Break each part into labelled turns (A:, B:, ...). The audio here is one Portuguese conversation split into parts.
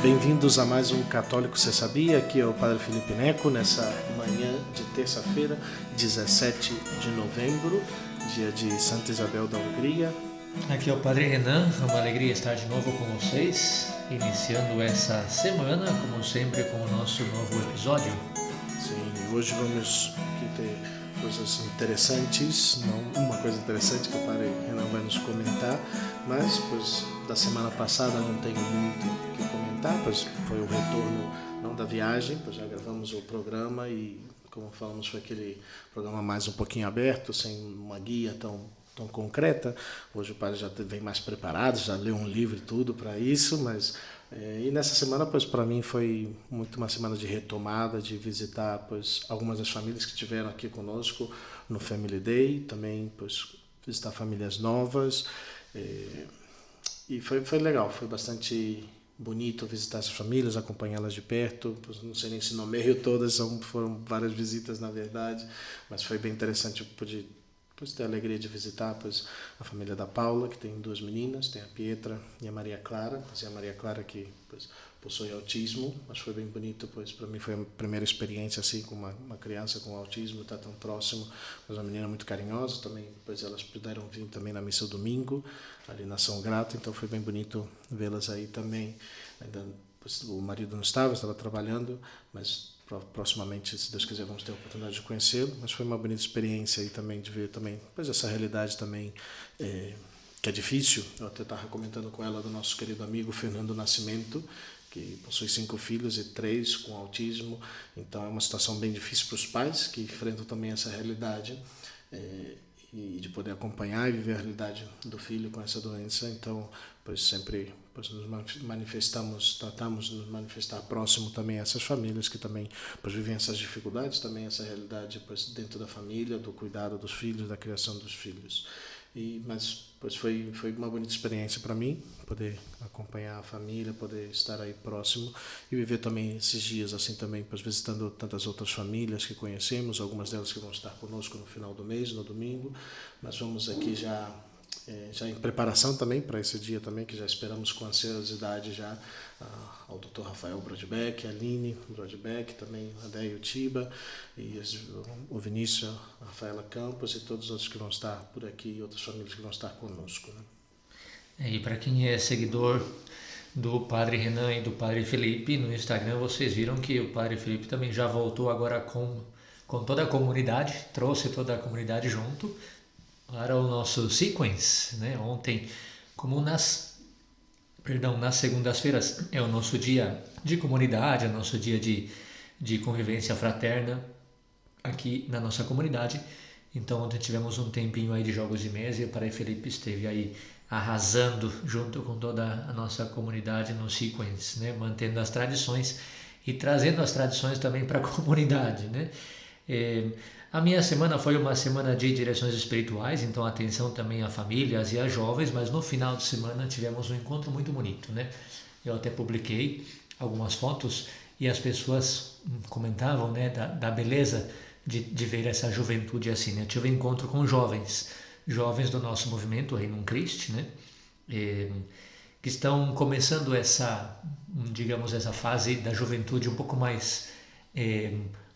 A: Bem-vindos a mais um Católico Cê Sabia? Aqui é o Padre Felipe Neco, nessa manhã de terça-feira, 17 de novembro, dia de Santa Isabel da Hungria.
B: Aqui é o Padre Renan, é uma alegria estar de novo com vocês, iniciando essa semana, como sempre, com o nosso novo episódio.
A: Sim, hoje vamos aqui ter coisas interessantes, não uma coisa interessante que o Padre Renan vai nos comentar, mas pois da semana passada não tenho muito o que comentar, pois foi o retorno não da viagem, pois já gravamos o programa e, como falamos, foi aquele programa mais um pouquinho aberto, sem uma guia tão concreta. Hoje o padre já vem mais preparado, já leu um livro e tudo para isso, mas e nessa semana, pois para mim foi muito uma semana de retomada, de visitar, pois algumas das famílias que estiveram aqui conosco no Family Day, também pois visitar famílias novas, e foi legal, foi bastante bonito visitar essas famílias, acompanhá-las de perto. Não sei nem se nomeio todas, foram várias visitas na verdade, mas foi bem interessante. Eu pude ter a alegria de visitar a família da Paula, que tem duas meninas, tem a Pietra e a Maria Clara. A Maria Clara que possui autismo, mas foi bem bonito, pois para mim foi a primeira experiência assim com uma criança com autismo, tá tão próximo, mas uma menina muito carinhosa também, pois elas puderam vir também na missa domingo, ali na São Grato, então foi bem bonito vê-las aí também. Ainda, o marido não estava trabalhando, mas proximamente, se Deus quiser, vamos ter a oportunidade de conhecê-lo, mas foi uma bonita experiência aí também, de ver também, pois essa realidade também, que é difícil. Eu até estava comentando com ela do nosso querido amigo Fernando Nascimento, que possui 5 filhos e 3 com autismo, então é uma situação bem difícil para os pais que enfrentam também essa realidade, e de poder acompanhar e viver a realidade do filho com essa doença. Então, pois sempre nos manifestamos, tratamos de nos manifestar próximo também a essas famílias que também pois vivem essas dificuldades, também essa realidade pois dentro da família, do cuidado dos filhos, da criação dos filhos. Mas pois foi uma bonita experiência para mim, poder acompanhar a família, poder estar aí próximo e viver também esses dias assim também, pois visitando tantas outras famílias que conhecemos, algumas delas que vão estar conosco no final do mês, no domingo. Mas vamos aqui já em preparação também para esse dia também, que já esperamos com ansiosidade já, ao Dr. Rafael Brodbeck, a Aline Brodbeck, também a Déia Utiba, e o Vinícius, a Rafaela Campos e todos os outros que vão estar por aqui e outras famílias que vão estar conosco, né?
B: E para quem é seguidor do Padre Renan e do Padre Felipe no Instagram, vocês viram que o Padre Felipe também já voltou agora com toda a comunidade, trouxe toda a comunidade junto para o nosso sequence, né? Ontem, como nas segundas-feiras é o nosso dia de comunidade, é o nosso dia de convivência fraterna aqui na nossa comunidade. Então ontem tivemos um tempinho aí de jogos de mesa e o Padre Felipe esteve aí arrasando junto com toda a nossa comunidade no sequence, né? Mantendo as tradições e trazendo as tradições também para a comunidade, né? A minha semana foi uma semana de direções espirituais, então atenção também a famílias e a jovens, mas no final de semana tivemos um encontro muito bonito, né? Eu até publiquei algumas fotos e as pessoas comentavam, né, da beleza de ver essa juventude assim, né? Eu tive um encontro com jovens do nosso movimento Reino Christi, né? Que estão começando essa fase da juventude um pouco mais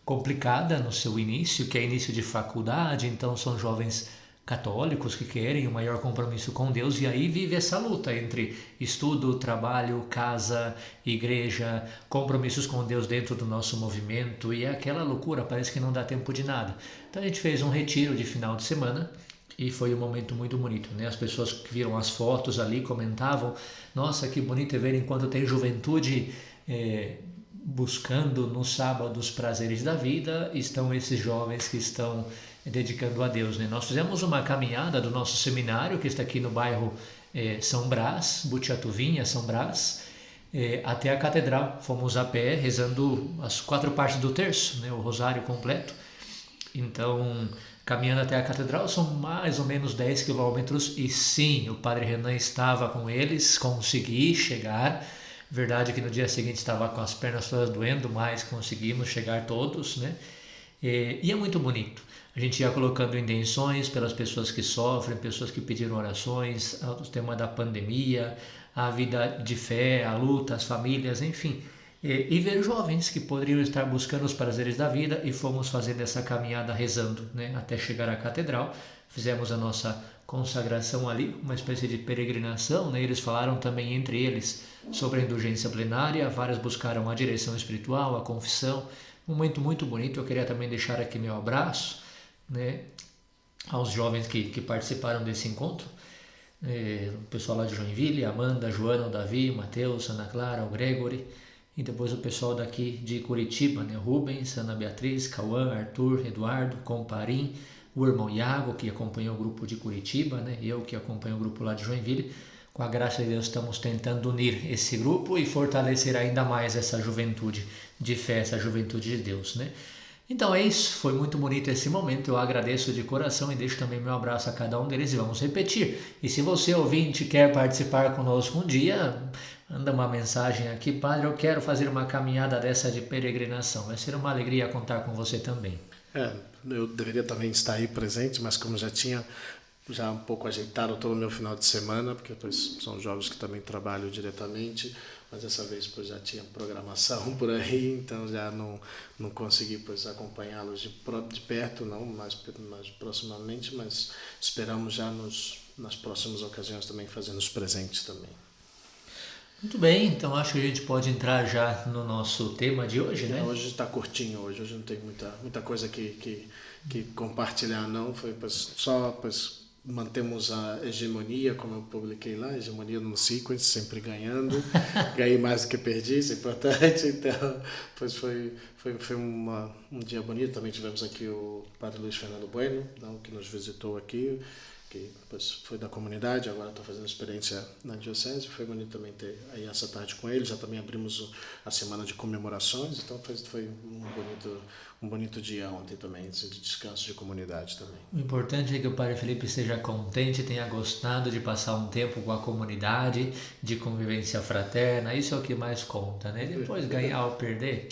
B: complicada no seu início, que é início de faculdade. Então são jovens católicos que querem um maior compromisso com Deus, e aí vive essa luta entre estudo, trabalho, casa, igreja, compromissos com Deus dentro do nosso movimento, e é aquela loucura, parece que não dá tempo de nada. Então a gente fez um retiro de final de semana e foi um momento muito bonito, né? As pessoas que viram as fotos ali comentavam: nossa, que bonito é ver enquanto tem juventude buscando no sábado os prazeres da vida, estão esses jovens que estão dedicando a Deus, né? Nós fizemos uma caminhada do nosso seminário, que está aqui no bairro São Brás, Butiatuvinha, São Brás, até a catedral. Fomos a pé, rezando as 4 partes do terço, né? O rosário completo. Então, caminhando até a catedral, são mais ou menos 10 quilômetros, e sim, o Padre Renan estava com eles, consegui chegar. Verdade que no dia seguinte estava com as pernas todas doendo, mas conseguimos chegar todos, né? E é muito bonito. A gente ia colocando intenções pelas pessoas que sofrem, pessoas que pediram orações, o tema da pandemia, a vida de fé, a luta, as famílias, enfim. E ver jovens que poderiam estar buscando os prazeres da vida, e fomos fazendo essa caminhada rezando, né, até chegar à catedral. Fizemos a nossa consagração ali, uma espécie de peregrinação, né? Eles falaram também entre eles sobre a indulgência plenária, vários buscaram a direção espiritual, a confissão, um momento muito bonito. Eu queria também deixar aqui meu abraço, né, aos jovens que participaram desse encontro, o pessoal lá de Joinville, Amanda, Joana, o Davi, o Matheus, Ana Clara, o Gregory, e depois o pessoal daqui de Curitiba, né, Rubens, Ana Beatriz, Cauã, Arthur, Eduardo, Comparim, o irmão Iago, que acompanhou o grupo de Curitiba, né, eu que acompanho o grupo lá de Joinville. Com a graça de Deus estamos tentando unir esse grupo e fortalecer ainda mais essa juventude de fé, essa juventude de Deus, né? Então é isso, foi muito bonito esse momento, eu agradeço de coração e deixo também meu abraço a cada um deles e vamos repetir. E se você, ouvinte, quer participar conosco um dia, manda uma mensagem aqui: Padre, eu quero fazer uma caminhada dessa de peregrinação. Vai ser uma alegria contar com você também.
A: Eu deveria também estar aí presente, mas como já tinha um pouco ajeitado todo o meu final de semana, porque pois, são jovens que também trabalham diretamente, mas dessa vez pois, já tinha programação por aí, então já não consegui pois, acompanhá-los de perto, não, mais proximamente, mas esperamos já nas próximas ocasiões também fazer-nos presentes também.
B: Muito bem, então acho que a gente pode entrar já no nosso tema de hoje, né?
A: Hoje está curtinho, hoje não tem muita coisa que compartilhar, não, foi pois, só... Pois, mantemos a hegemonia, como eu publiquei lá, hegemonia no sequence, sempre ganhando, ganhei mais do que perdi, isso é importante, então pois foi um dia bonito. Também tivemos aqui o Padre Luiz Fernando Bueno, que nos visitou aqui, que pois, foi da comunidade, agora está fazendo experiência na diocese. Foi bonito também ter aí essa tarde com ele. Já também abrimos a semana de comemorações, então foi um bonito dia ontem também, de descanso de comunidade também.
B: O importante é que o Padre Felipe esteja contente, tenha gostado de passar um tempo com a comunidade, de convivência fraterna, isso é o que mais conta, né? Depois ganhar ou perder,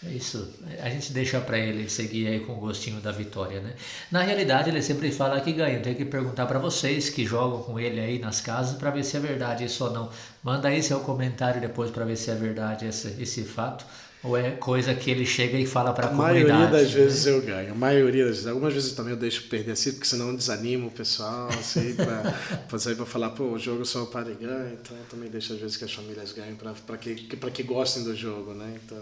B: isso a gente deixa para ele seguir aí com o gostinho da vitória, né? Na realidade ele sempre fala que ganha. Tem que perguntar para vocês que jogam com ele aí nas casas para ver se é verdade isso ou não. Manda aí seu comentário depois para ver se é verdade esse fato, ou é coisa que ele chega e fala para a comunidade.
A: A maioria das vezes eu ganho, algumas vezes também eu deixo perder assim, porque senão eu desanimo o pessoal, assim, para falar, pô, o jogo só o padre ganha, então eu também deixo às vezes que as famílias ganhem, para que gostem do jogo, né? Então...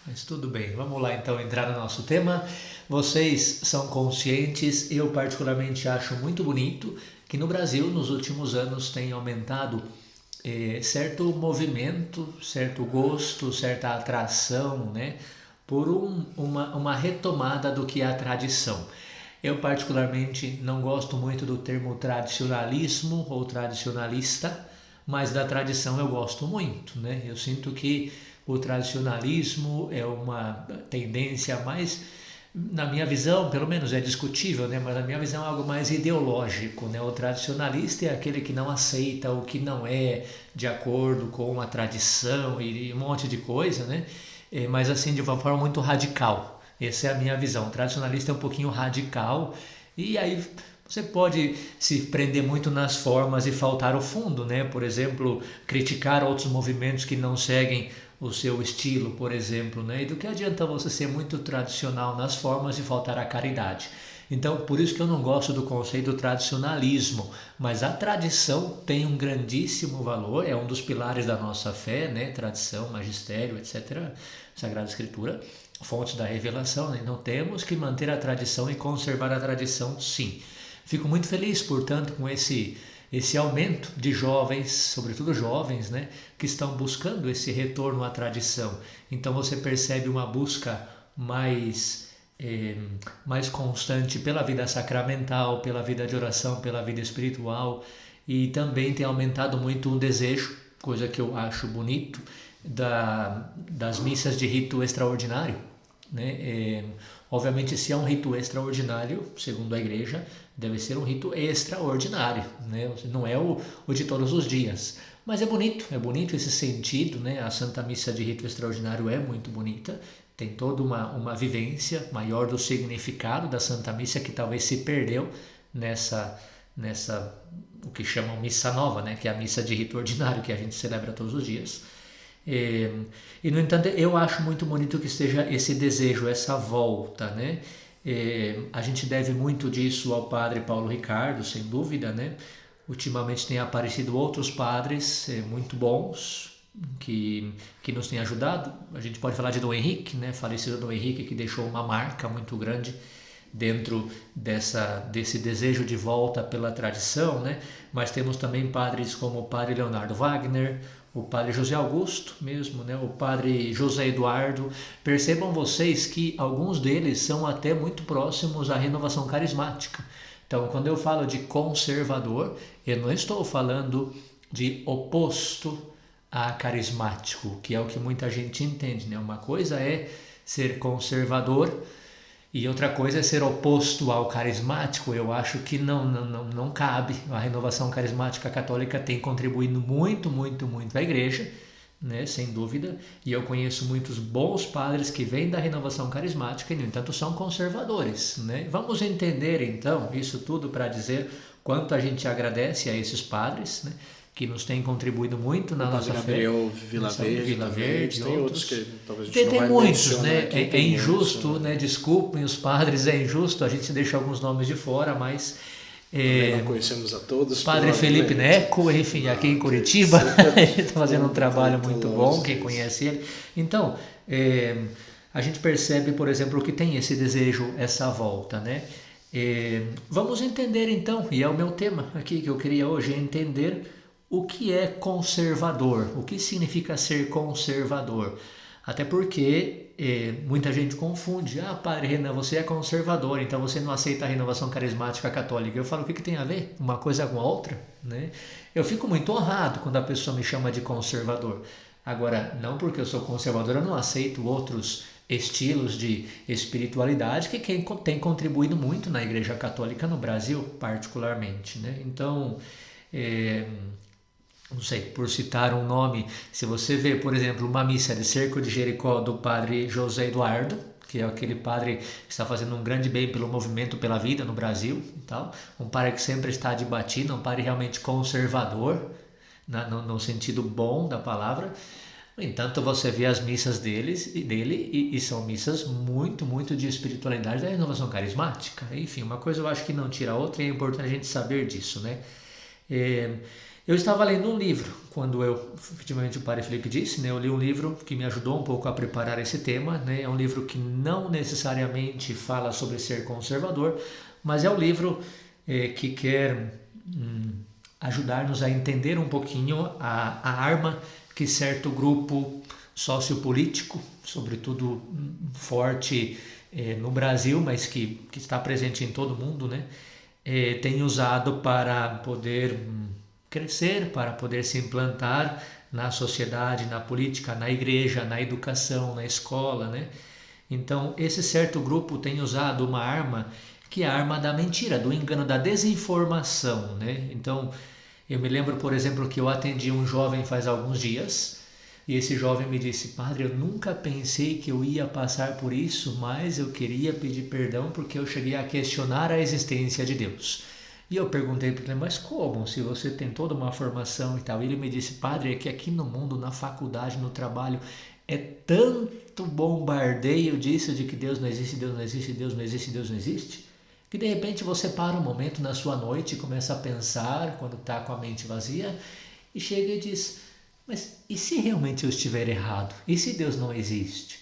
B: Mas tudo bem, vamos lá então entrar no nosso tema. Vocês são conscientes, eu particularmente acho muito bonito que no Brasil nos últimos anos tem aumentado certo movimento, certo gosto, certa atração, né, por uma retomada do que é a tradição. Eu particularmente não gosto muito do termo tradicionalismo ou tradicionalista, mas da tradição eu gosto muito, né? Eu sinto que o tradicionalismo é uma tendência mais, na minha visão, pelo menos é discutível, né? Mas na minha visão é algo mais ideológico, né? O tradicionalista é aquele que não aceita o que não é de acordo com a tradição e um monte de coisa, né? Mas assim, de uma forma muito radical. Essa é a minha visão. O tradicionalista é um pouquinho radical e aí você pode se prender muito nas formas e faltar o fundo, né? Por exemplo, criticar outros movimentos que não seguem o seu estilo, por exemplo, né? E do que adianta você ser muito tradicional nas formas e faltar a caridade? Então, por isso que eu não gosto do conceito do tradicionalismo, mas a tradição tem um grandíssimo valor, é um dos pilares da nossa fé, né? Tradição, magistério, etc., Sagrada Escritura, fontes da revelação, né? Não temos que manter a tradição e conservar a tradição, sim. Fico muito feliz, portanto, com esse aumento de jovens, sobretudo jovens, né, que estão buscando esse retorno à tradição. Então você percebe uma busca mais constante pela vida sacramental, pela vida de oração, pela vida espiritual, e também tem aumentado muito o desejo, coisa que eu acho bonito, das missas de rito extraordinário, né? Obviamente, se é um rito extraordinário, segundo a igreja, deve ser um rito extraordinário, né? Não é o de todos os dias. Mas é bonito esse sentido, né? A Santa Missa de rito extraordinário é muito bonita, tem toda uma vivência maior do significado da Santa Missa que talvez se perdeu o que chamam missa nova, né, que é a missa de rito ordinário que a gente celebra todos os dias. E no entanto, eu acho muito bonito que esteja esse desejo, essa volta, né? A gente deve muito disso ao padre Paulo Ricardo, sem dúvida, né? Ultimamente tem aparecido outros padres muito bons que nos têm ajudado. A gente pode falar de Dom Henrique, né? Falecido Dom Henrique, que deixou uma marca muito grande dentro desse desejo de volta pela tradição, né? Mas temos também padres como o padre Leonardo Wagner, o padre José Augusto mesmo, né? O padre José Eduardo. Percebam vocês que alguns deles são até muito próximos à renovação carismática. Então, quando eu falo de conservador, eu não estou falando de oposto a carismático, que é o que muita gente entende, né? Uma coisa é ser conservador e outra coisa é ser oposto ao carismático. Eu acho que não cabe. A renovação carismática católica tem contribuído muito, muito, muito à igreja, né? Sem dúvida. E eu conheço muitos bons padres que vêm da renovação carismática e, no entanto, são conservadores, né? Vamos entender, então, isso tudo para dizer quanto a gente agradece a esses padres, né, que nos têm contribuído muito na nossa
A: Gabriel
B: fé.
A: Vila Verde, tem outros que talvez a gente
B: tem
A: não vai
B: muitos, né?
A: aqui,
B: É injusto, muitos, né? Desculpem os padres, é injusto, a gente deixa alguns nomes de fora, mas
A: não conhecemos a todos.
B: Padre Felipe Neco, enfim, aqui em Curitiba, ele está fazendo um trabalho muito bom, quem conhece ele. Então, a gente percebe, por exemplo, que tem esse desejo, essa volta, né? Vamos entender então, e é o meu tema aqui que eu queria hoje, entender o que é conservador, o que significa ser conservador. Até porque muita gente confunde. Padre Renan, você é conservador, então você não aceita a renovação carismática católica. Eu falo, o que tem a ver uma coisa com a outra? Né? Eu fico muito honrado quando a pessoa me chama de conservador. Agora, não porque eu sou conservador, eu não aceito outros estilos de espiritualidade que tem contribuído muito na Igreja Católica no Brasil, particularmente. Né? Então, não sei, por citar um nome, se você vê, por exemplo, uma missa de Cerco de Jericó do padre José Eduardo, que é aquele padre que está fazendo um grande bem pelo movimento pela vida no Brasil, e tal, um padre que sempre está de batina, um padre realmente conservador, no sentido bom da palavra. No entanto, você vê as missas dele e são missas muito, muito de espiritualidade da renovação carismática. Enfim, uma coisa eu acho que não tira a outra e é importante a gente saber disso, né? Eu estava lendo um livro, quando efetivamente o padre Felipe disse, né, eu li um livro que me ajudou um pouco a preparar esse tema, né, é um livro que não necessariamente fala sobre ser conservador, mas é um livro que quer ajudar-nos a entender um pouquinho a arma que certo grupo sociopolítico, sobretudo forte no Brasil, mas que está presente em todo o mundo, né, tem usado para poder crescer, para poder se implantar na sociedade, na política, na igreja, na educação, na escola, né? Então, esse certo grupo tem usado uma arma que é a arma da mentira, do engano, da desinformação, né? Então, eu me lembro, por exemplo, que eu atendi um jovem faz alguns dias e esse jovem me disse: padre, eu nunca pensei que eu ia passar por isso, mas eu queria pedir perdão porque eu cheguei a questionar a existência de Deus. E eu perguntei para ele, mas como? Se você tem toda uma formação e tal. E ele me disse, padre, é que aqui no mundo, na faculdade, no trabalho, é tanto bombardeio disso de que Deus não existe, Deus não existe, Deus não existe, Deus não existe, que de repente você para um momento na sua noite e começa a pensar, quando está com a mente vazia, e chega e diz, mas e se realmente eu estiver errado? E se Deus não existe?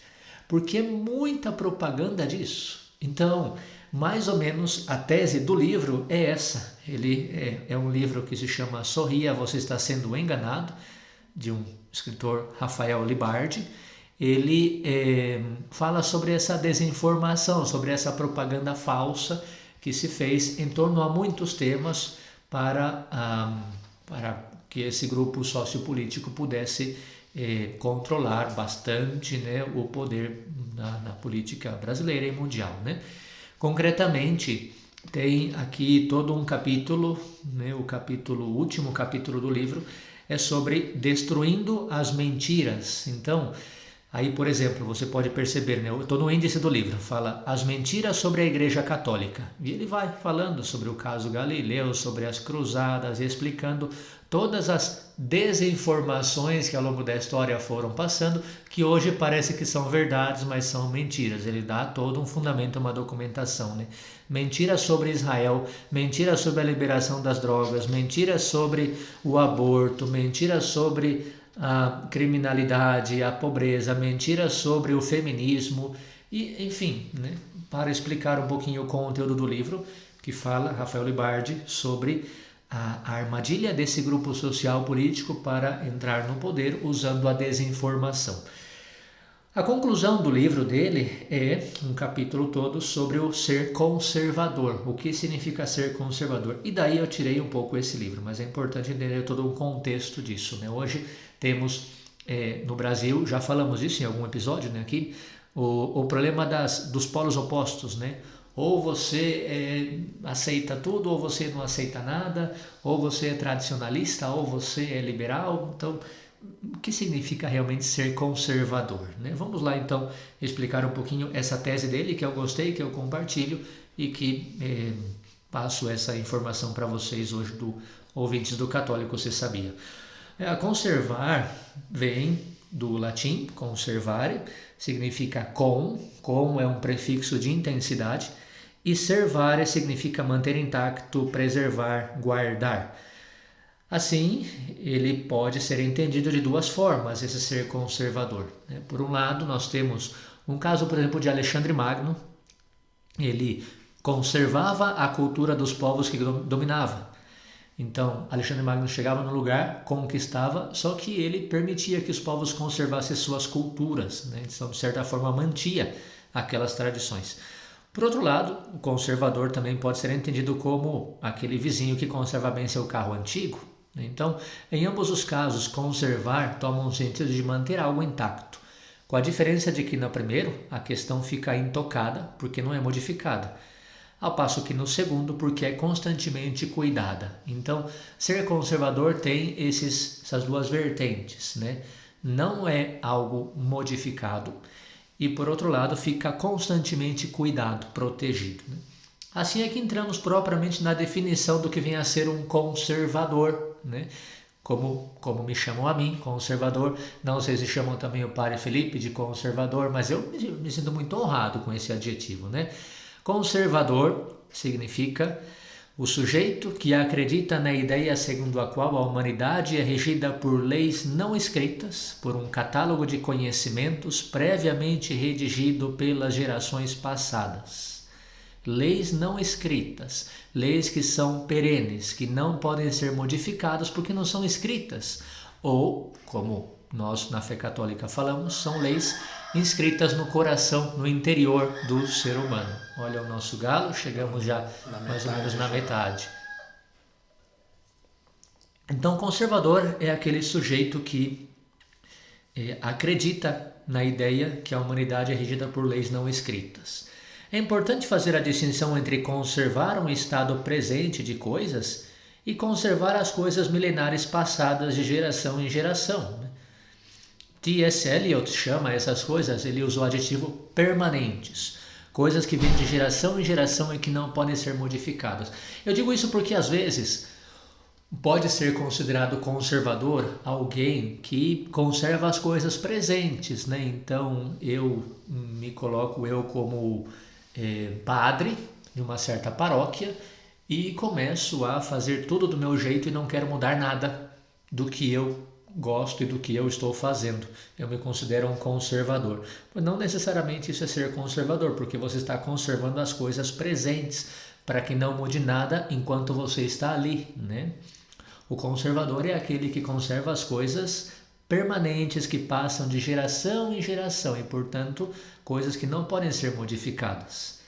B: Porque é muita propaganda disso. Então, mais ou menos a tese do livro é essa. Ele é um livro que se chama Sorria, Você Está Sendo Enganado, de um escritor, Rafael Libardi. Ele fala sobre essa desinformação, sobre essa propaganda falsa que se fez em torno a muitos temas para que esse grupo sociopolítico pudesse controlar bastante, né, o poder na política brasileira e mundial, né? Concretamente, tem aqui todo um capítulo, né, o último capítulo do livro é sobre destruindo as mentiras. Então, Aí, por exemplo, você pode perceber, né? Eu estou no índice do livro, fala as mentiras sobre a Igreja Católica. E ele vai falando sobre o caso Galileu, sobre as cruzadas, explicando todas as desinformações que ao longo da história foram passando, que hoje parece que são verdades, mas são mentiras. Ele dá todo um fundamento, uma documentação, né? Mentiras sobre Israel, mentiras sobre a liberação das drogas, mentiras sobre o aborto, mentiras sobre a criminalidade, a pobreza, mentiras sobre o feminismo, e enfim, né, para explicar um pouquinho o conteúdo do livro, que fala, Rafael Libardi, sobre a armadilha desse grupo social político para entrar no poder usando a desinformação. A conclusão do livro dele é um capítulo todo sobre o ser conservador, o que significa ser conservador. E daí eu tirei um pouco esse livro, mas é importante entender todo o contexto disso, né? Hoje temos no Brasil, já falamos disso em algum episódio, né, aqui, o problema dos polos opostos, né? Ou você aceita tudo, ou você não aceita nada, ou você é tradicionalista, ou você é liberal. Então, o que significa realmente ser conservador, né? Vamos lá então explicar um pouquinho essa tese dele, que eu gostei, que eu compartilho e que passo essa informação para vocês hoje, ouvintes do Católico Você Sabia. Conservar vem do latim conservare, significa com é um prefixo de intensidade, e servare significa manter intacto, preservar, guardar. Assim, ele pode ser entendido de duas formas, esse ser conservador, né? Por um lado, nós temos um caso, por exemplo, de Alexandre Magno. Ele conservava a cultura dos povos que dominava. Então, Alexandre Magno chegava no lugar, conquistava, só que ele permitia que os povos conservassem suas culturas, né? Então, de certa forma, mantia aquelas tradições. Por outro lado, o conservador também pode ser entendido como aquele vizinho que conserva bem seu carro antigo. Então, em ambos os casos, conservar toma um sentido de manter algo intacto, com a diferença de que no primeiro a questão fica intocada porque não é modificada, ao passo que no segundo porque é constantemente cuidada. Então, ser conservador tem essas duas vertentes, né? Não é algo modificado e, por outro lado, fica constantemente cuidado, protegido, né? Assim é que entramos propriamente na definição do que vem a ser um conservador, né? Como me chamam a mim, conservador. Não sei se chamam também o padre Felipe de conservador, mas eu me sinto muito honrado com esse adjetivo, né? Conservador significa o sujeito que acredita na ideia segundo a qual a humanidade é regida por leis não escritas, por um catálogo de conhecimentos previamente redigido pelas gerações passadas. Leis não escritas, leis que são perenes, que não podem ser modificadas porque não são escritas. Ou, como nós na fé católica falamos, são leis inscritas no coração, no interior do ser humano. Olha o nosso galo, chegamos já mais ou menos na metade. Então, conservador é aquele sujeito que acredita na ideia que a humanidade é regida por leis não escritas. É importante fazer a distinção entre conservar um estado presente de coisas e conservar as coisas milenares passadas de geração em geração. T.S. Eliot chama essas coisas, ele usa o adjetivo permanentes, coisas que vêm de geração em geração e que não podem ser modificadas. Eu digo isso porque às vezes pode ser considerado conservador alguém que conserva as coisas presentes, né? Então eu me coloco como padre de uma certa paróquia e começo a fazer tudo do meu jeito e não quero mudar nada do que eu gosto e do que eu estou fazendo. Eu me considero um conservador. Mas não necessariamente isso é ser conservador, porque você está conservando as coisas presentes para que não mude nada enquanto você está ali, né? O conservador é aquele que conserva as coisas permanentes que passam de geração em geração e, portanto, coisas que não podem ser modificadas.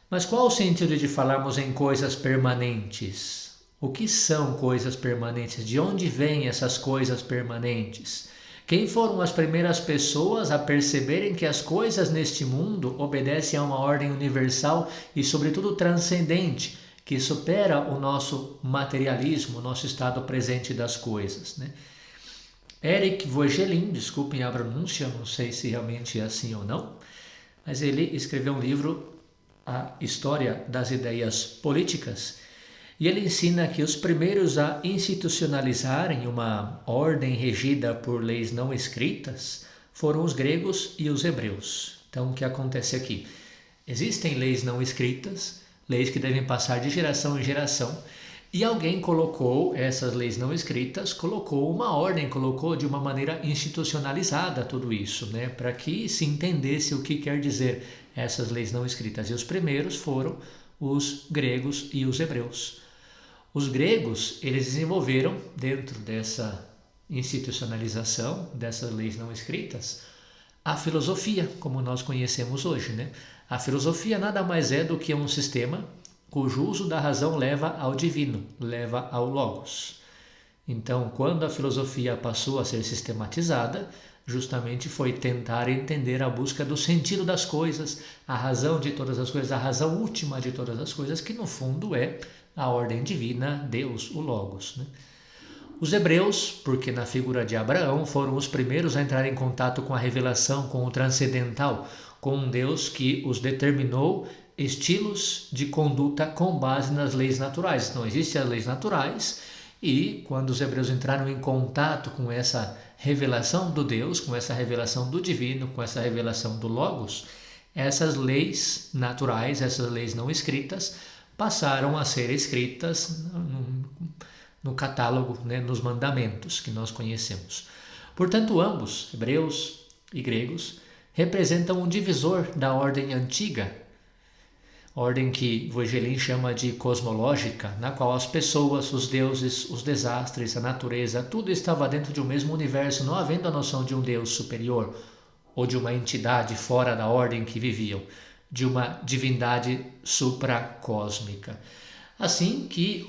B: Mas qual o sentido de falarmos em coisas permanentes? O que são coisas permanentes? De onde vêm essas coisas permanentes? Quem foram as primeiras pessoas a perceberem que as coisas neste mundo obedecem a uma ordem universal e, sobretudo, transcendente, que supera o nosso materialismo, o nosso estado presente das coisas, né? Eric Voegelin, desculpem a pronúncia, não sei se realmente é assim ou não, mas ele escreveu um livro, A História das Ideias Políticas, e ele ensina que os primeiros a institucionalizarem uma ordem regida por leis não escritas foram os gregos e os hebreus. Então, o que acontece aqui? Existem leis não escritas, leis que devem passar de geração em geração, e alguém colocou essas leis não escritas, colocou uma ordem, colocou de uma maneira institucionalizada tudo isso, né? Para que se entendesse o que quer dizer essas leis não escritas. E os primeiros foram os gregos e os hebreus. Os gregos, eles desenvolveram, dentro dessa institucionalização dessas leis não escritas, a filosofia, como nós conhecemos hoje, né? A filosofia nada mais é do que um sistema cujo uso da razão leva ao divino, leva ao logos. Então, quando a filosofia passou a ser sistematizada, justamente foi tentar entender a busca do sentido das coisas, a razão de todas as coisas, a razão última de todas as coisas, que no fundo é a ordem divina, Deus, o logos, né? Os hebreus, porque na figura de Abraão foram os primeiros a entrar em contato com a revelação, com o transcendental, com um Deus que os determinou estilos de conduta com base nas leis naturais. Não existem as leis naturais, e quando os hebreus entraram em contato com essa revelação do Deus, com essa revelação do divino, com essa revelação do Logos, essas leis naturais, essas leis não escritas, passaram a ser escritas no catálogo, né, nos mandamentos que nós conhecemos. Portanto, ambos, hebreus e gregos, representam um divisor da ordem antiga, ordem que Voegelin chama de cosmológica, na qual as pessoas, os deuses, os desastres, a natureza, tudo estava dentro de um mesmo universo, não havendo a noção de um Deus superior ou de uma entidade fora da ordem que viviam, de uma divindade supracósmica. Assim que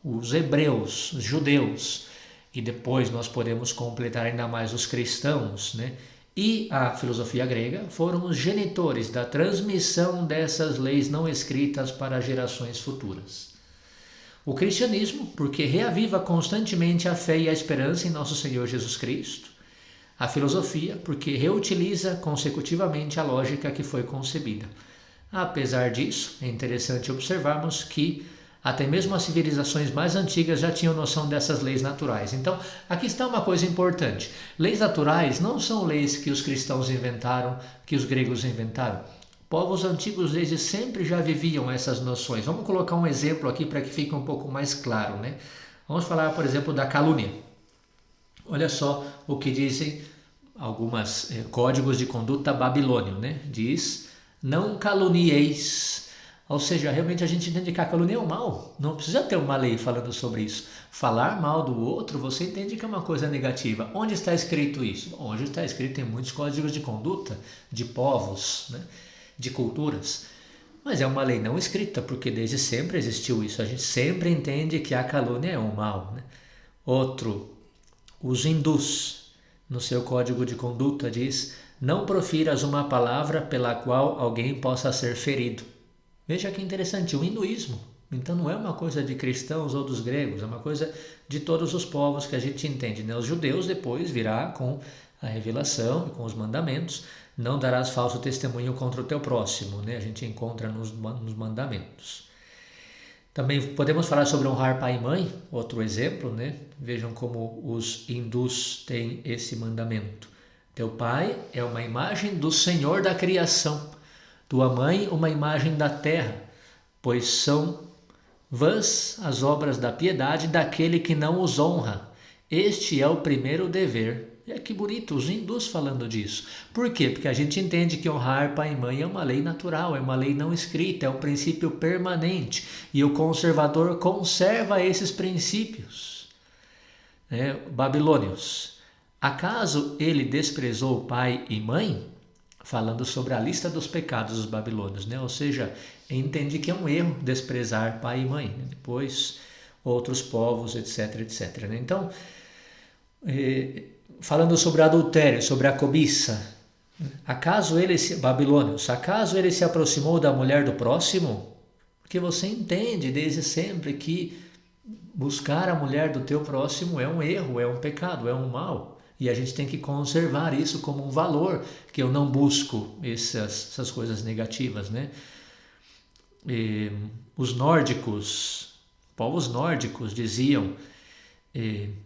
B: os hebreus, os judeus, e depois nós podemos completar ainda mais os cristãos, né? E a filosofia grega foram os genitores da transmissão dessas leis não escritas para gerações futuras. O cristianismo, porque reaviva constantemente a fé e a esperança em nosso Senhor Jesus Cristo. A filosofia, porque reutiliza consecutivamente a lógica que foi concebida. Apesar disso, é interessante observarmos que até mesmo as civilizações mais antigas já tinham noção dessas leis naturais. Então, aqui está uma coisa importante. Leis naturais não são leis que os cristãos inventaram, que os gregos inventaram. Povos antigos desde sempre já viviam essas noções. Vamos colocar um exemplo aqui para que fique um pouco mais claro, né? Vamos falar, por exemplo, da calúnia. Olha só o que dizem alguns códigos de conduta babilônio, né? Diz, não calunieis. Ou seja, realmente a gente entende que a calúnia é um mal. Não precisa ter uma lei falando sobre isso. Falar mal do outro, você entende que é uma coisa negativa. Onde está escrito isso? Onde está escrito em muitos códigos de conduta de povos, né? De culturas. Mas é uma lei não escrita, porque desde sempre existiu isso. A gente sempre entende que a calúnia é um mal, né? Outro, os hindus, no seu código de conduta, diz: não profiras uma palavra pela qual alguém possa ser ferido. Veja que interessante, o hinduísmo, então não é uma coisa de cristãos ou dos gregos, é uma coisa de todos os povos que a gente entende, né? Os judeus depois virá com a revelação e com os mandamentos, não darás falso testemunho contra o teu próximo, né? A gente encontra nos mandamentos. Também podemos falar sobre honrar pai e mãe, outro exemplo, né? Vejam como os hindus têm esse mandamento. Teu pai é uma imagem do Senhor da criação, tua mãe uma imagem da terra, pois são vãs as obras da piedade daquele que não os honra. Este é o primeiro dever. É que bonito, os hindus falando disso. Por quê? Porque a gente entende que honrar pai e mãe é uma lei natural, é uma lei não escrita, é um princípio permanente. E o conservador conserva esses princípios. Babilônios. Acaso ele desprezou pai e mãe? Falando sobre a lista dos pecados dos babilônios, né? Ou seja, entende que é um erro desprezar pai e mãe, né? Depois outros povos, etc, etc, né? Então, falando sobre adultério, sobre a cobiça, babilônios, acaso ele se aproximou da mulher do próximo? Porque você entende desde sempre que buscar a mulher do teu próximo é um erro, é um pecado, é um mal. E a gente tem que conservar isso como um valor, que eu não busco essas coisas negativas, né? Os nórdicos, povos nórdicos diziam,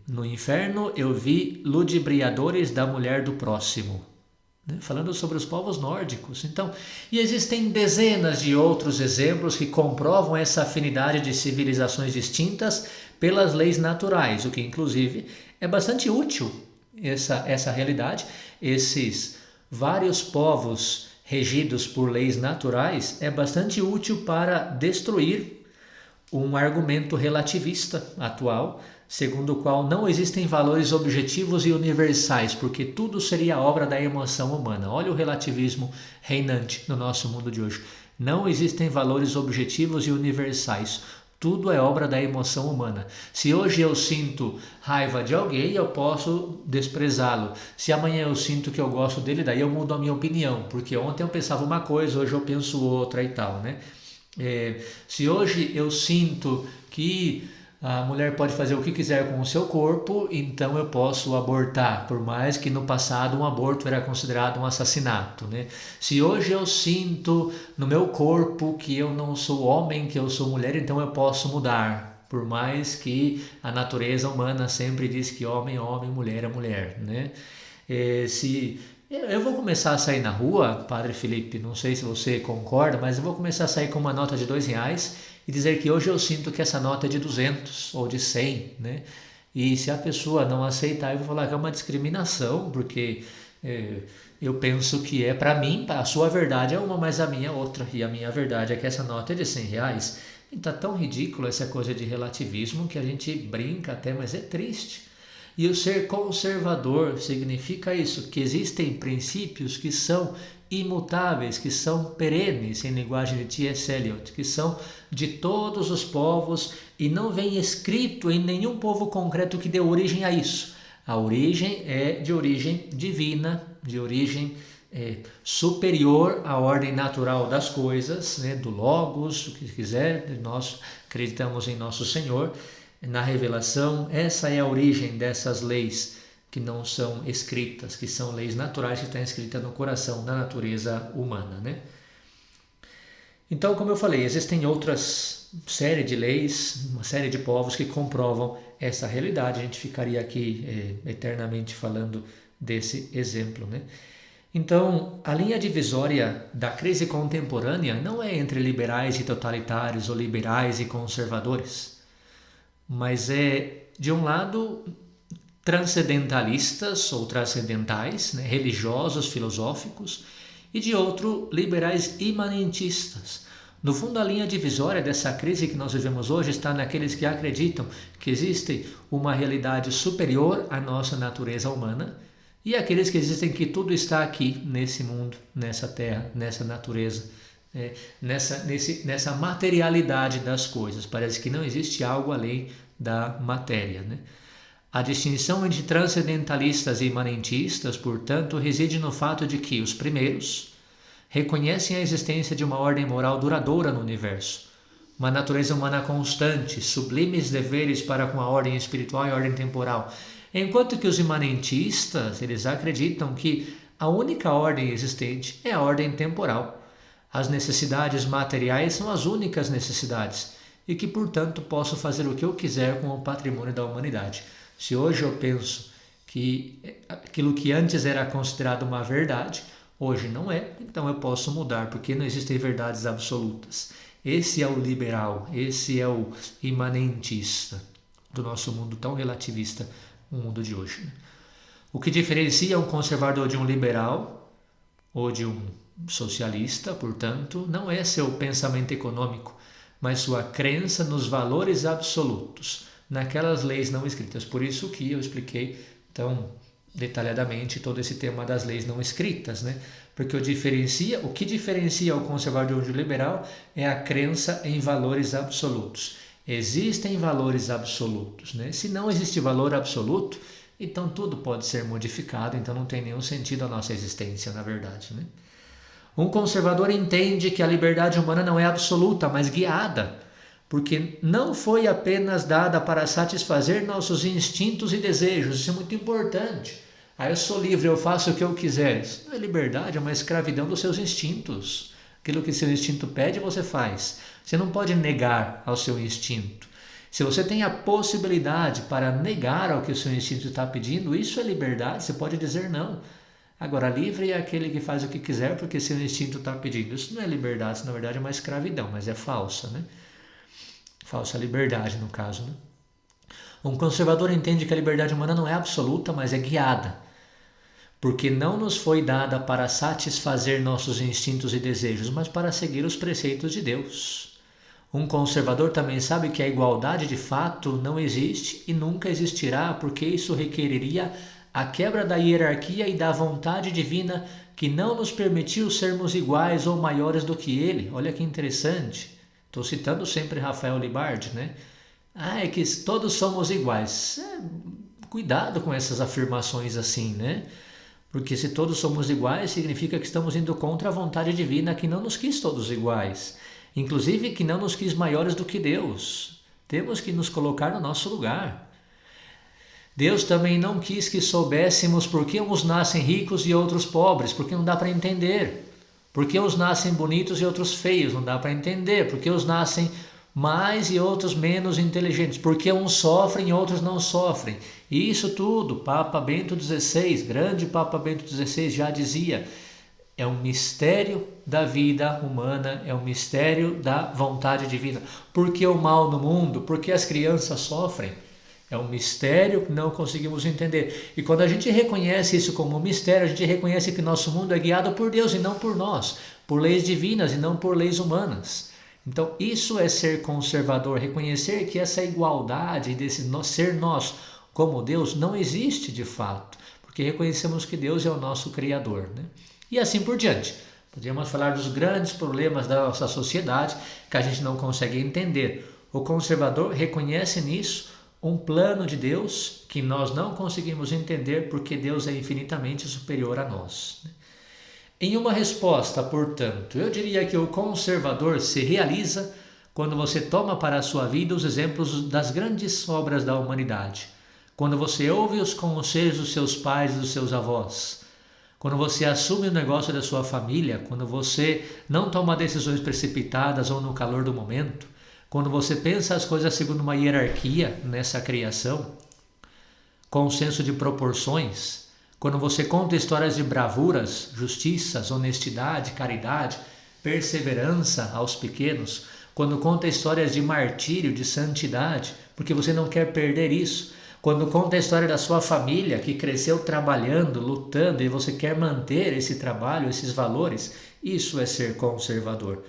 B: no inferno eu vi ludibriadores da mulher do próximo. Falando sobre os povos nórdicos. Então, e existem dezenas de outros exemplos que comprovam essa afinidade de civilizações distintas pelas leis naturais, o que inclusive é bastante útil essa realidade. Esses vários povos regidos por leis naturais é bastante útil para destruir um argumento relativista atual, segundo o qual não existem valores objetivos e universais, porque tudo seria obra da emoção humana. Olha o relativismo reinante no nosso mundo de hoje. Não existem valores objetivos e universais. Tudo é obra da emoção humana. Se hoje eu sinto raiva de alguém, eu posso desprezá-lo. Se amanhã eu sinto que eu gosto dele, daí eu mudo a minha opinião, porque ontem eu pensava uma coisa, hoje eu penso outra e tal, né? Se hoje eu sinto que a mulher pode fazer o que quiser com o seu corpo, então eu posso abortar, por mais que no passado um aborto era considerado um assassinato, né? Se hoje eu sinto no meu corpo que eu não sou homem, que eu sou mulher, então eu posso mudar, por mais que a natureza humana sempre diz que homem é homem, mulher é mulher, né? Se eu vou começar a sair na rua, Padre Felipe, não sei se você concorda, mas eu vou começar a sair com uma nota de R$2 e dizer que hoje eu sinto que essa nota é de 200 ou de 100, né? E se a pessoa não aceitar, eu vou falar que é uma discriminação, porque eu penso que é para mim, a sua verdade é uma, mas a minha é outra, e a minha verdade é que essa nota é de R$100. E tá tão ridículo essa coisa de relativismo que a gente brinca até, mas é triste. E o ser conservador significa isso, que existem princípios que são imutáveis, que são perenes, em linguagem de T.S. Eliot, que são de todos os povos e não vem escrito em nenhum povo concreto que dê origem a isso. A origem é de origem divina, de origem superior à ordem natural das coisas, né, do Logos, o que quiser, nós acreditamos em Nosso Senhor. Na revelação, essa é a origem dessas leis que não são escritas, que são leis naturais que estão escritas no coração da natureza humana, né? Então, como eu falei, existem outras série de leis, uma série de povos que comprovam essa realidade. A gente ficaria aqui eternamente falando desse exemplo, né? Então, a linha divisória da crise contemporânea não é entre liberais e totalitários ou liberais e conservadores, mas é, de um lado, transcendentalistas ou transcendentais, né, religiosos, filosóficos, e de outro, liberais imanentistas. No fundo, a linha divisória dessa crise que nós vivemos hoje está naqueles que acreditam que existe uma realidade superior à nossa natureza humana e aqueles que existem que tudo está aqui, nesse mundo, nessa terra, nessa natureza, nessa materialidade das coisas. Parece que não existe algo além da matéria, né? A distinção entre transcendentalistas e imanentistas, portanto, reside no fato de que os primeiros reconhecem a existência de uma ordem moral duradoura no universo, uma natureza humana constante, sublimes deveres para com a ordem espiritual e a ordem temporal, enquanto que os imanentistas, eles acreditam que a única ordem existente é a ordem temporal. As necessidades materiais são as únicas necessidades e que, portanto, posso fazer o que eu quiser com o patrimônio da humanidade. Se hoje eu penso que aquilo que antes era considerado uma verdade, hoje não é, então eu posso mudar, porque não existem verdades absolutas. Esse é o liberal, esse é o imanentista do nosso mundo tão relativista, o mundo de hoje, né? O que diferencia um conservador de um liberal ou de um socialista, portanto, não é seu pensamento econômico, mas sua crença nos valores absolutos, naquelas leis não escritas. Por isso que eu expliquei tão detalhadamente todo esse tema das leis não escritas, né? Porque o que diferencia o conservador de um liberal é a crença em valores absolutos. Existem valores absolutos, né? Se não existe valor absoluto, então tudo pode ser modificado, então não tem nenhum sentido a nossa existência, na verdade, né? Um conservador entende que a liberdade humana não é absoluta, mas guiada, porque não foi apenas dada para satisfazer nossos instintos e desejos. Isso é muito importante. Eu sou livre, eu faço o que eu quiser. Isso não é liberdade, é uma escravidão dos seus instintos. Aquilo que seu instinto pede, você faz. Você não pode negar ao seu instinto. Se você tem a possibilidade para negar ao que o seu instinto está pedindo, isso é liberdade, você pode dizer não. Agora, livre é aquele que faz o que quiser porque seu instinto está pedindo. Isso não é liberdade, isso na verdade é uma escravidão, mas é falsa, né? Falsa liberdade, no caso, né? Um conservador entende que a liberdade humana não é absoluta, mas é guiada, porque não nos foi dada para satisfazer nossos instintos e desejos, mas para seguir os preceitos de Deus. Um conservador também sabe que a igualdade de fato não existe e nunca existirá, porque isso requeriria a quebra da hierarquia e da vontade divina que não nos permitiu sermos iguais ou maiores do que ele. Olha que interessante. Estou citando sempre Rafael Libardi, né? É que todos somos iguais. Cuidado com essas afirmações assim, né? Porque se todos somos iguais, significa que estamos indo contra a vontade divina que não nos quis todos iguais. Inclusive que não nos quis maiores do que Deus. Temos que nos colocar no nosso lugar. Deus também não quis que soubéssemos por que uns nascem ricos e outros pobres, porque não dá para entender. Por que uns nascem bonitos e outros feios, não dá para entender. Por que uns nascem mais e outros menos inteligentes. Por que uns sofrem e outros não sofrem. E isso tudo, Papa Bento XVI, grande Papa Bento XVI já dizia, é um mistério da vida humana, é um mistério da vontade divina. Por que o mal no mundo? Por que as crianças sofrem? É um mistério que não conseguimos entender. E quando a gente reconhece isso como um mistério, a gente reconhece que nosso mundo é guiado por Deus e não por nós, por leis divinas e não por leis humanas. Então isso é ser conservador, reconhecer que essa igualdade desse ser nós como Deus não existe de fato, porque reconhecemos que Deus é o nosso Criador, né? E assim por diante. Podemos falar dos grandes problemas da nossa sociedade que a gente não consegue entender. O conservador reconhece nisso um plano de Deus que nós não conseguimos entender porque Deus é infinitamente superior a nós. Em uma resposta, portanto, eu diria que o conservador se realiza quando você toma para a sua vida os exemplos das grandes obras da humanidade, quando você ouve os conselhos dos seus pais e dos seus avós, quando você assume o negócio da sua família, quando você não toma decisões precipitadas ou no calor do momento, quando você pensa as coisas segundo uma hierarquia nessa criação, com senso de proporções, quando você conta histórias de bravuras, justiças, honestidade, caridade, perseverança aos pequenos, quando conta histórias de martírio, de santidade, porque você não quer perder isso, quando conta a história da sua família que cresceu trabalhando, lutando e você quer manter esse trabalho, esses valores, isso é ser conservador.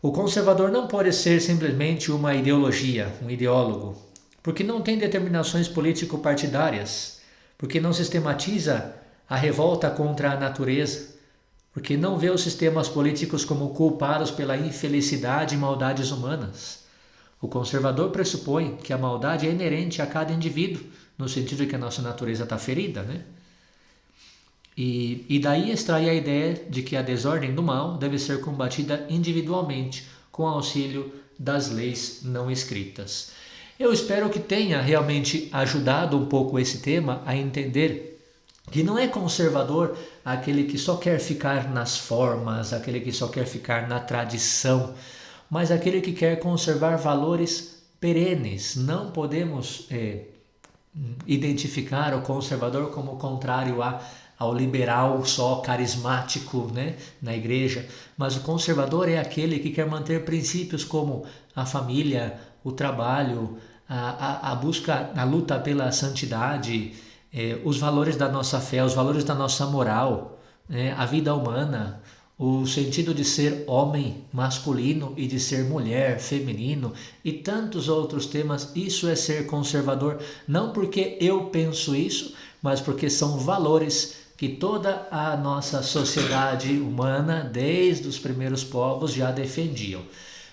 B: O conservador não pode ser simplesmente uma ideologia, um ideólogo, porque não tem determinações político-partidárias, porque não sistematiza a revolta contra a natureza, porque não vê os sistemas políticos como culpados pela infelicidade e maldades humanas. O conservador pressupõe que a maldade é inerente a cada indivíduo, no sentido de que a nossa natureza está ferida, né? E daí extrai a ideia de que a desordem do mal deve ser combatida individualmente, com auxílio das leis não escritas. Eu espero que tenha realmente ajudado um pouco esse tema a entender que não é conservador aquele que só quer ficar nas formas, aquele que só quer ficar na tradição, mas aquele que quer conservar valores perenes. Não podemos identificar o conservador como contrário ao liberal só carismático, né, na igreja, mas o conservador é aquele que quer manter princípios como a família, o trabalho, a busca, a luta pela santidade, os valores da nossa fé, os valores da nossa moral, a vida humana, o sentido de ser homem masculino e de ser mulher feminino e tantos outros temas. Isso é ser conservador, não porque eu penso isso, mas porque são valores que toda a nossa sociedade humana, desde os primeiros povos, já defendiam.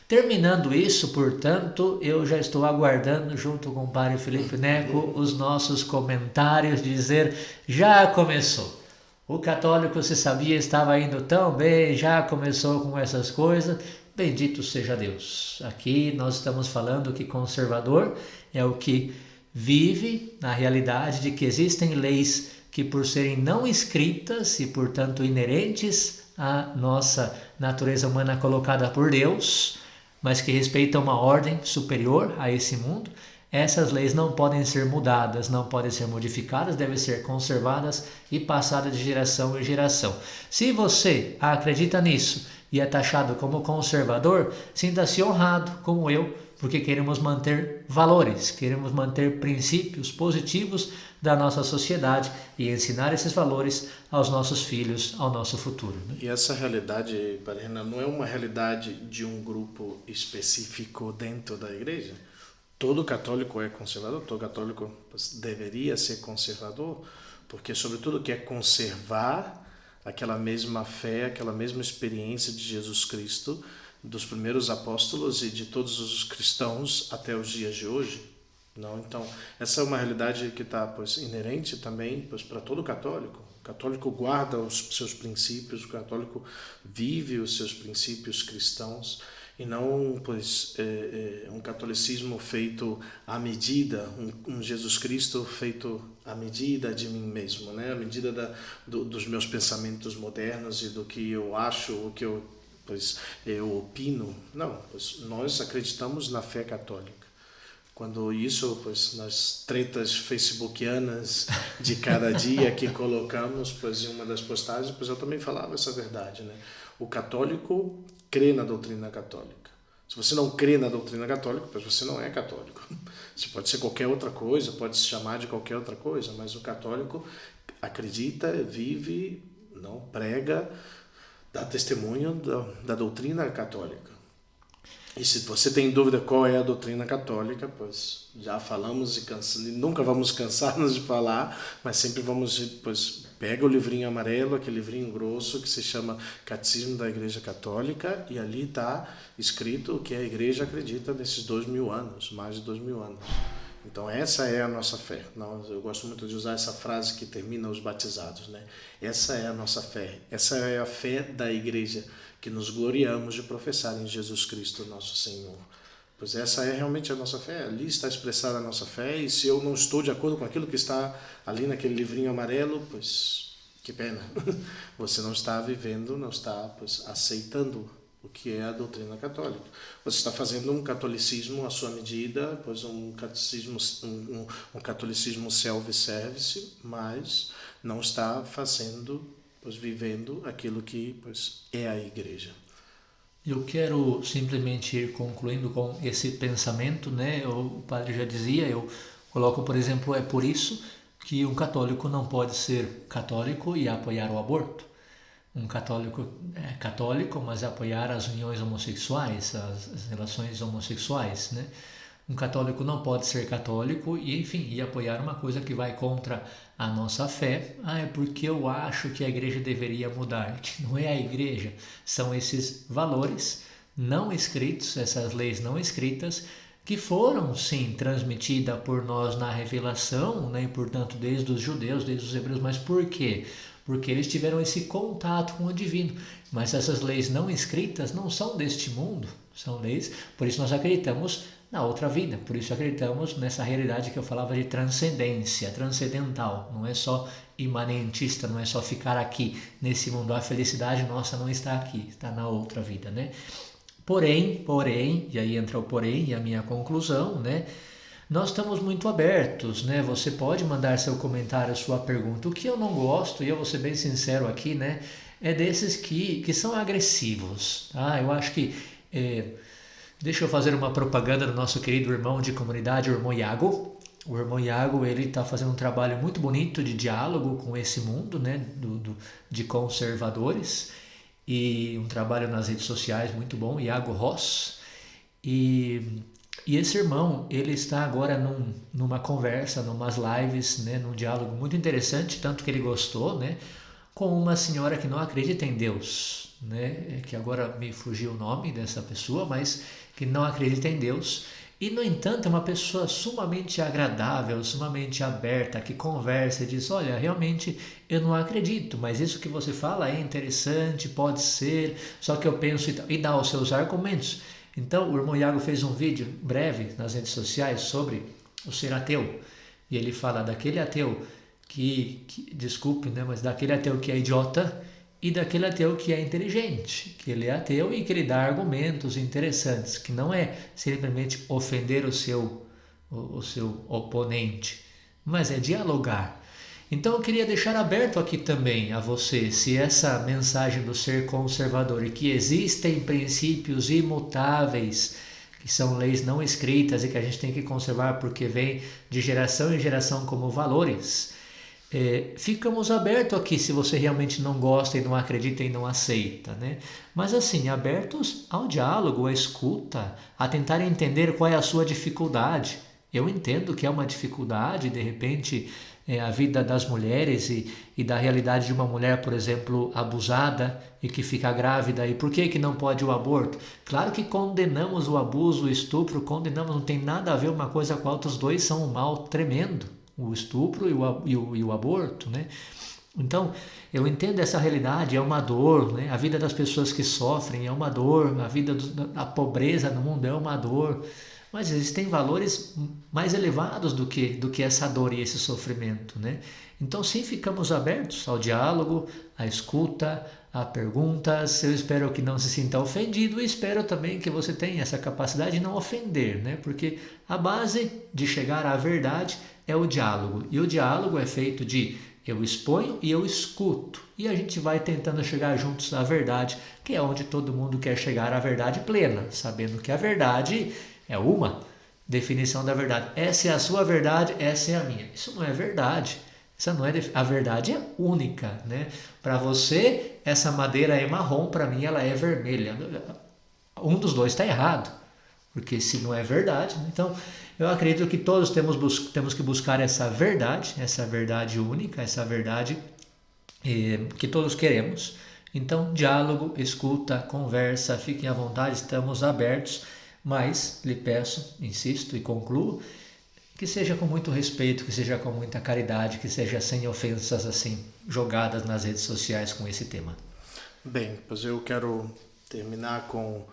B: Terminando isso, portanto, eu já estou aguardando, junto com o padre Felipe Neco, os nossos comentários, dizer, já começou. O católico, se sabia, estava indo tão bem, já começou com essas coisas. bendito seja Deus. Aqui nós estamos falando que conservador é o que vive na realidade de que existem leis que, por serem não escritas e, portanto, inerentes à nossa natureza humana colocada por Deus, mas que respeitam uma ordem superior a esse mundo, essas leis não podem ser mudadas, não podem ser modificadas, devem ser conservadas e passadas de geração em geração. Se você acredita nisso e é taxado como conservador, sinta-se honrado, como eu, porque queremos manter valores, queremos manter princípios positivos da nossa sociedade e ensinar esses valores aos nossos filhos, ao nosso futuro. Né?
A: E essa realidade, Renan, não é uma realidade de um grupo específico dentro da igreja. Todo católico é conservador, todo católico deveria ser conservador, porque sobretudo quer conservar aquela mesma fé, aquela mesma experiência de Jesus Cristo, dos primeiros apóstolos e de todos os cristãos até os dias de hoje. Não? Então, essa é uma realidade que está inerente também para todo católico. O católico guarda os seus princípios, o católico vive os seus princípios cristãos, e não um catolicismo feito à medida, um Jesus Cristo feito à medida de mim mesmo, né? À medida dos meus pensamentos modernos e do que eu acho, o que eu opino. Não, nós acreditamos na fé católica. Quando isso, nas tretas facebookianas de cada dia que colocamos, em uma das postagens, eu também falava essa verdade, né? O católico crê na doutrina católica. Se você não crê na doutrina católica, você não é católico. Você pode ser qualquer outra coisa, pode se chamar de qualquer outra coisa, mas o católico acredita, vive, não prega, dá testemunho da doutrina católica. E se você tem dúvida qual é a doutrina católica, já falamos e nunca vamos cansar-nos de falar, mas sempre vamos, pega o livrinho amarelo, aquele livrinho grosso que se chama Catecismo da Igreja Católica, e ali está escrito o que a Igreja acredita nesses 2000 anos, mais de 2000 anos. Então essa é a nossa fé. Eu gosto muito de usar essa frase que termina os batizados, né? Essa é a nossa fé. Essa é a fé da Igreja, que nos gloriamos de professar em Jesus Cristo, nosso Senhor. Pois essa é realmente a nossa fé. Ali está expressada a nossa fé, e se eu não estou de acordo com aquilo que está ali naquele livrinho amarelo, que pena. Você não está vivendo, não está aceitando o que é a doutrina católica. Você está fazendo um catolicismo à sua medida, um catolicismo self-service, mas não está vivendo aquilo que é a igreja.
B: Eu quero simplesmente ir concluindo com esse pensamento, né? O padre já dizia, eu coloco, por exemplo, é por isso que um católico não pode ser católico e apoiar o aborto. Um católico é católico, mas apoiar as uniões homossexuais, as relações homossexuais, né? Um católico não pode ser católico e apoiar uma coisa que vai contra a nossa fé. É porque eu acho que a igreja deveria mudar. Não é a igreja, são esses valores não escritos, essas leis não escritas, que foram, sim, transmitidas por nós na revelação, né? E, portanto, desde os judeus, desde os hebreus. Mas por quê? Porque eles tiveram esse contato com o divino. Mas essas leis não escritas não são deste mundo, são leis, por isso nós acreditamos na outra vida, por isso acreditamos nessa realidade que eu falava de transcendência, transcendental, não é só imanentista, não é só ficar aqui nesse mundo, a felicidade nossa não está aqui, está na outra vida, né? Porém, e aí entra o porém e a minha conclusão, né? Nós estamos muito abertos, né? Você pode mandar seu comentário, sua pergunta. O que eu não gosto, e eu vou ser bem sincero aqui, né? É desses que são agressivos, tá? Eu acho que... Deixa eu fazer uma propaganda do nosso querido irmão de comunidade, o irmão Iago. O irmão Iago, ele está fazendo um trabalho muito bonito de diálogo com esse mundo, né? De conservadores. E um trabalho nas redes sociais muito bom, Iago Ross. E esse irmão, ele está agora numa conversa, numas lives, né, num diálogo muito interessante, tanto que ele gostou, né, com uma senhora que não acredita em Deus, né, que agora me fugiu o nome dessa pessoa, mas que não acredita em Deus. E, no entanto, é uma pessoa sumamente agradável, sumamente aberta, que conversa e diz, olha, realmente eu não acredito, mas isso que você fala é interessante, pode ser, só que eu penso e dá os seus argumentos. Então, o irmão Iago fez um vídeo breve nas redes sociais sobre o ser ateu. E ele fala daquele ateu desculpe, né, mas daquele ateu que é idiota e daquele ateu que é inteligente, que ele é ateu e que ele dá argumentos interessantes, que não é simplesmente ofender o seu oponente, mas é dialogar. Então eu queria deixar aberto aqui também a você, se essa mensagem do ser conservador e que existem princípios imutáveis, que são leis não escritas e que a gente tem que conservar porque vem de geração em geração como valores, ficamos abertos aqui se você realmente não gosta e não acredita e não aceita, né? Mas assim, abertos ao diálogo, à escuta, a tentar entender qual é a sua dificuldade. Eu entendo que é uma dificuldade, de repente, a vida das mulheres e da realidade de uma mulher, por exemplo, abusada e que fica grávida. E por que não pode o aborto? Claro que condenamos o abuso, o estupro, condenamos, não tem nada a ver uma coisa com a outra, os dois são um mal tremendo, o estupro e o aborto, né? Então, eu entendo essa realidade, é uma dor, né? A vida das pessoas que sofrem é uma dor, a pobreza no mundo é uma dor, mas existem valores mais elevados do que essa dor e esse sofrimento, né? Então, sim, ficamos abertos ao diálogo, à escuta, a perguntas. Eu espero que não se sinta ofendido e espero também que você tenha essa capacidade de não ofender, né? Porque a base de chegar à verdade é o diálogo. E o diálogo é feito de eu exponho e eu escuto. E a gente vai tentando chegar juntos à verdade, que é onde todo mundo quer chegar à verdade plena, sabendo que a verdade é uma definição da verdade. Essa é a sua verdade, essa é a minha. Isso não é verdade. Essa não é a verdade é única, né? Para você, essa madeira é marrom, para mim ela é vermelha. Um dos dois está errado, porque se não é verdade, então eu acredito que todos temos que buscar essa verdade única, essa verdade que todos queremos. Então, diálogo, escuta, conversa, fiquem à vontade, estamos abertos, mas lhe peço, insisto e concluo, que seja com muito respeito, que seja com muita caridade, que seja sem ofensas assim jogadas nas redes sociais com esse tema.
A: Bem, pois eu quero terminar com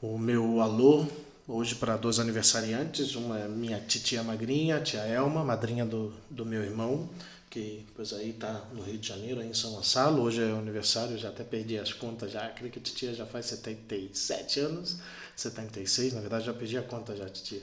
A: o meu alô hoje para 2 aniversariantes. Uma é minha titia Magrinha, a tia Elma, madrinha do meu irmão, que pois aí está no Rio de Janeiro, aí em São Gonçalo. Hoje é o aniversário, já até perdi as contas, já creio que a titia já faz 77 anos, 76, na verdade já perdi a conta já, titia.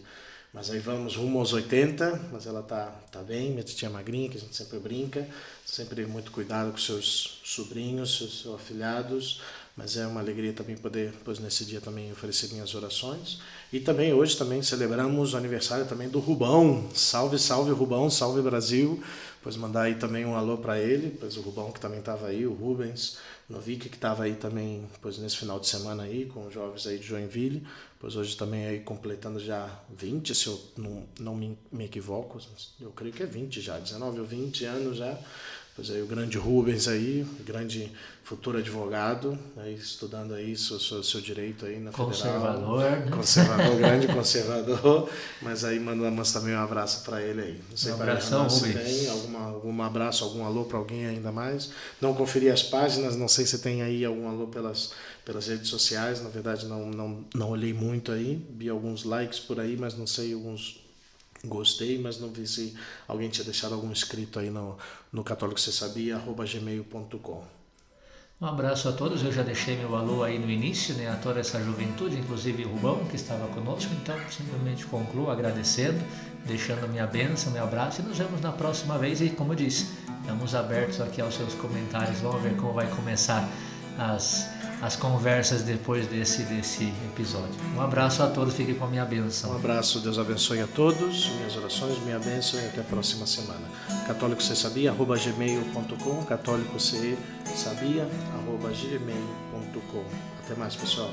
A: Mas aí vamos rumo aos 80, mas ela tá bem, minha titia Magrinha, que a gente sempre brinca, sempre muito cuidado com seus sobrinhos, seus afilhados, mas é uma alegria também poder, pois nesse dia também oferecer minhas orações. E também hoje também celebramos o aniversário também do Rubão, salve, salve Rubão, salve Brasil, pois mandar aí também um alô para ele, pois o Rubão que também estava aí, o Rubens Novick que estava aí também, pois nesse final de semana aí, com os jovens aí de Joinville, pois hoje também aí completando já 20, se eu não me equivoco, eu creio que é 20 já, 19 ou 20 anos já, pois aí o grande Rubens aí, grande futuro advogado, aí estudando aí seu direito aí na
B: Conservador,
A: Federal.
B: né?
A: Conservador, grande conservador, mas aí mandamos também um abraço para ele aí. Não sei
B: Um abração,
A: se
B: Rubens.
A: tem algum abraço, algum alô para alguém ainda mais. Não conferi as páginas, não sei se tem aí algum alô pelas redes sociais, na verdade não olhei muito aí, vi alguns likes por aí, mas não sei, alguns gostei, mas não vi se alguém tinha deixado algum inscrito aí no católicosesabia@gmail.com.
B: Um abraço a todos, eu já deixei meu alô aí no início, né, a toda essa juventude, inclusive o Rubão, que estava conosco, então simplesmente concluo agradecendo, deixando a minha bênção, meu abraço e nos vemos na próxima vez e como eu disse, estamos abertos aqui aos seus comentários, vamos ver como vai começar as conversas depois desse episódio. Um abraço a todos, fiquem com a minha bênção.
A: Um abraço, Deus abençoe a todos, minhas orações, minha bênção e até a próxima semana. católicosesabia@gmail.com, católicosesabia@gmail.com. Até mais, pessoal.